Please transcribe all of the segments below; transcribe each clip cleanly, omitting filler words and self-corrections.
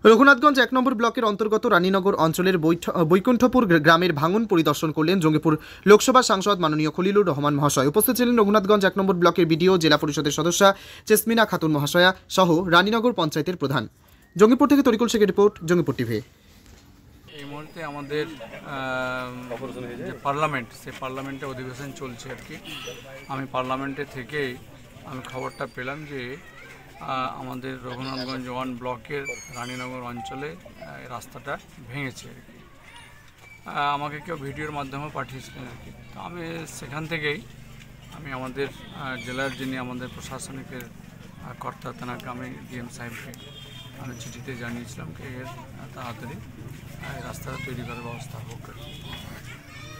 রঘুনাথগঞ্জ ১ নম্বর ব্লকের অন্তর্গত রানীনগর অঞ্চলের বৈকুণ্ঠপুর গ্রামের ভাঙন পরিদর্শন করলেন জঙ্গিপুর লোকসভা সাংসদ মাননীয় খলিলুর রহমান মহাশয়। উপস্থিত ছিলেন রঘুনাথগঞ্জ ১ নম্বর ব্লকের বিডিও, জেলা পরিষদের সদস্যা চেসমিনা খাতুন মহাশয়া সহ রানীনগর পঞ্চায়েতের প্রধান। জঙ্গিপুর থেকে তরিকুল শেখের রিপোর্ট, জঙ্গিপুর টিভি। এই মুহূর্তে আমাদের যে পার্লামেন্ট, সেই পার্লামেন্টে অধিবেশন চলছে আর কি। আমি পার্লামেন্টে থেকেই আমি খবরটা পেলাম যে আমাদের রঘুনাথগঞ্জ 1 ব্লকের রানীনগর অঞ্চলে রাস্তাটা ভেঙেছে আর কি। আমাকে কেউ ভিডিওর মাধ্যমে পাঠিয়েছিলেন আর কি। তো আমি সেখান থেকেই আমাদের জেলার যিনি আমাদের প্রশাসনিকের কর্তা, তেনাকে আমি ডিএম সাহেবকে আমি চিঠিতে জানিয়েছিলাম যে এর তাড়াতাড়ি রাস্তাটা তৈরি করার ব্যবস্থা হোক।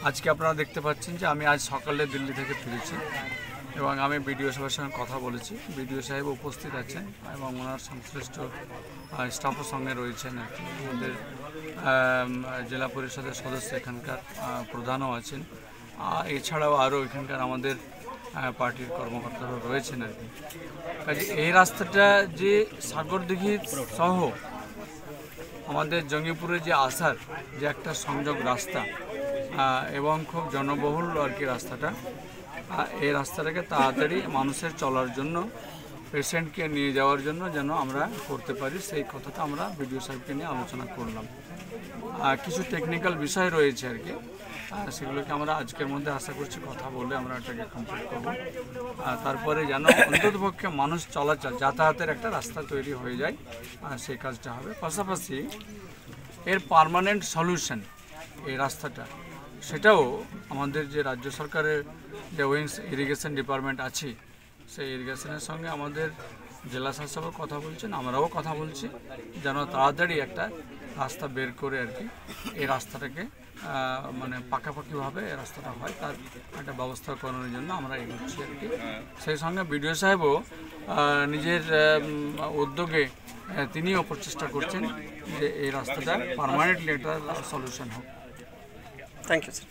আজকে আপনারা দেখতে পাচ্ছেন যে আমি আজ সকালে দিল্লি থেকে ফিরেছি এবং আমি বিডিও সাহেবের সঙ্গে কথা বলেছি। বিডিও সাহেব উপস্থিত আছেন এবং ওনার সংশ্লিষ্ট স্টাফের সঙ্গে রয়েছেন আর কি। আমাদের জেলা পরিষদের সদস্য, এখানকার প্রধানও আছেন, এছাড়াও আরও এখানকার আমাদের পার্টির কর্মকর্তারা রয়েছেন আর কি। কাজে এই রাস্তাটা যে সাগরদিঘি সহ আমাদের জঙ্গিপুরে যে আসার যে একটা সংযোগ রাস্তা এবং খুব জনবহুল আর কি রাস্তাটা, এই রাস্তাটাকে তাড়াতাড়ি মানুষের চলার জন্য, পেশেন্টকে নিয়ে যাওয়ার জন্য যেন আমরা করতে পারি, সেই কথাটা আমরা বিডিও সাহেবকে নিয়ে আলোচনা করলাম। কিছু টেকনিক্যাল বিষয় রয়েছে আর কি, সেগুলোকে আমরা আজকের মধ্যে আশা করছি কথা বলে আমরা এটাকে কমপ্লিট করব। তারপরে যেন অন্ততপক্ষে মানুষ চলাচল, যাতায়াতের একটা রাস্তা তৈরি হয়ে যায়, সেই কাজটা হবে। পাশাপাশি এর পার্মানেন্ট সলিউশন এই রাস্তাটা, সেটাও আমাদের যে রাজ্য সরকারের যে উইংস ইরিগেশন ডিপার্টমেন্ট আছে, সেই ইরিগেশনের সঙ্গে আমাদের জেলা শাসকও কথা বলছেন, আমরাও কথা বলছি, যেন তাড়াতাড়ি একটা রাস্তা বের করে আর কি এই রাস্তাটাকে মানে পাকাপাকিভাবে এই রাস্তাটা হয়, তার একটা ব্যবস্থা করানোর জন্য আমরা এগোচ্ছি আর কি। সেই সঙ্গে বিডিও সাহেবও নিজের উদ্যোগে তিনিও প্রচেষ্টা করছেন যে এই রাস্তাটা পার্মানেন্টলি একটা সলিউশন হোক। Thank you sir.